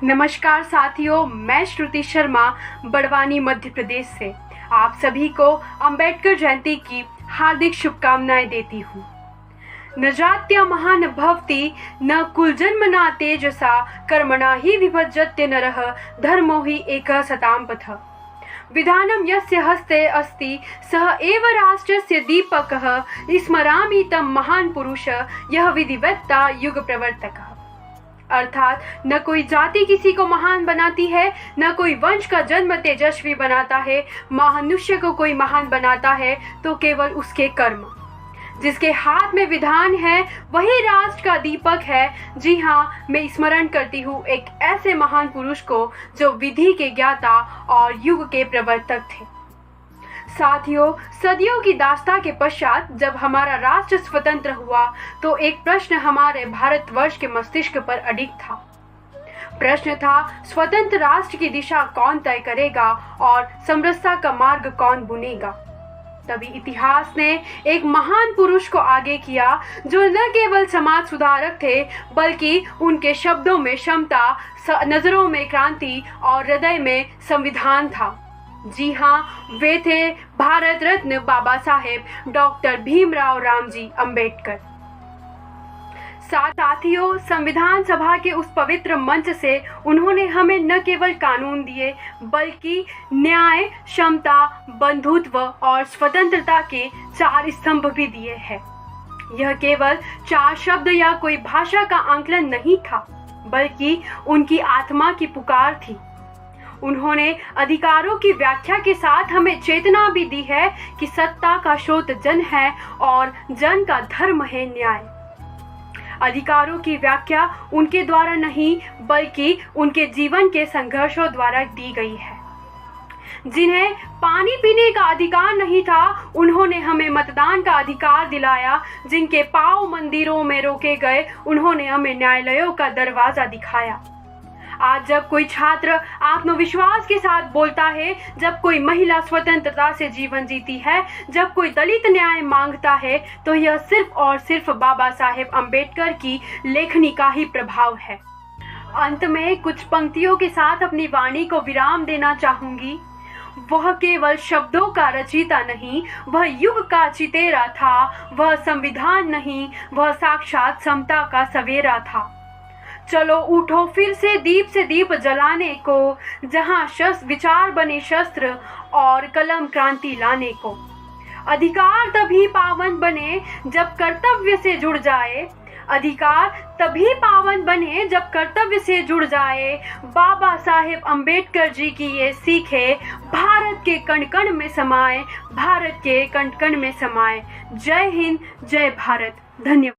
नमस्कार साथियों, मैं श्रुति शर्मा बड़वानी मध्य प्रदेश से आप सभी को अंबेडकर जयंती की हार्दिक शुभकामनाएं देती हूँ। न जात्या महान भवति न कुलजन्मना तेजसा कर्मणा ही विभज्यते नरः धर्मो हि एकः सताम्पथः। विधानं यस्य हस्ते अस्ति सः एव राष्ट्रस्य दीपकः। स्मरामि तं महान् पुरुष यः विधिवेत्ता युग प्रवर्तकः। अर्थात न कोई जाति किसी को महान बनाती है, न कोई वंश का जन्म तेजस्वी बनाता है। मनुष्य को कोई महान बनाता है तो केवल उसके कर्म। जिसके हाथ में विधान है वही राष्ट्र का दीपक है। जी हाँ, मैं स्मरण करती हूँ एक ऐसे महान पुरुष को जो विधि के ज्ञाता और युग के प्रवर्तक थे। साथियों, सदियों की दास्तां के पश्चात जब हमारा राष्ट्र स्वतंत्र हुआ तो एक प्रश्न हमारे भारतवर्ष के मस्तिष्क पर अडिग था। प्रश्न था, स्वतंत्र राष्ट्र की दिशा कौन तय करेगा और समरसता का मार्ग कौन बुनेगा। तभी इतिहास ने एक महान पुरुष को आगे किया जो न केवल समाज सुधारक थे बल्कि उनके शब्दों में क्षमता, नजरों में क्रांति और हृदय में संविधान था। जी हाँ, वे थे भारत रत्न बाबा साहेब डॉक्टर भीमराव रामजी अंबेडकर। साथियों, संविधान सभा के उस पवित्र मंच से उन्होंने हमें न केवल कानून दिए बल्कि न्याय, क्षमता, बंधुत्व और स्वतंत्रता के 4 स्तंभ भी दिए हैं। यह केवल 4 शब्द या कोई भाषा का आंकलन नहीं था बल्कि उनकी आत्मा की पुकार थी। उन्होंने अधिकारों की व्याख्या के साथ हमें चेतना भी दी है कि सत्ता का स्रोत जन है और जन का धर्म है न्याय। अधिकारों की व्याख्या उनके द्वारा नहीं बल्कि उनके जीवन के संघर्षों द्वारा दी गई है। जिन्हें पानी पीने का अधिकार नहीं था, उन्होंने हमें मतदान का अधिकार दिलाया। जिनके पांव मंदिरों में रोके गए, उन्होंने हमें न्यायालयों का दरवाजा दिखाया। आज जब कोई छात्र आत्मविश्वास के साथ बोलता है, जब कोई महिला स्वतंत्रता से जीवन जीती है, जब कोई दलित न्याय मांगता है, तो यह सिर्फ और सिर्फ बाबा साहेब अंबेडकर की लेखनी का ही प्रभाव है। अंत में कुछ पंक्तियों के साथ अपनी वाणी को विराम देना चाहूंगी। वह केवल शब्दों का रचयिता नहीं, वह युग का चितेरा था। वह संविधान नहीं, वह साक्षात समता का सवेरा था। चलो उठो फिर से दीप जलाने को, जहां विचार बने शस्त्र और कलम क्रांति लाने को। अधिकार तभी पावन बने जब कर्तव्य से जुड़ जाए। अधिकार तभी पावन बने जब कर्तव्य से जुड़ जाए। बाबा साहेब अंबेडकर जी की ये सीख है, भारत के कण कण में समाए, भारत के कण कण में समाए। जय हिंद, जय भारत। धन्यवाद।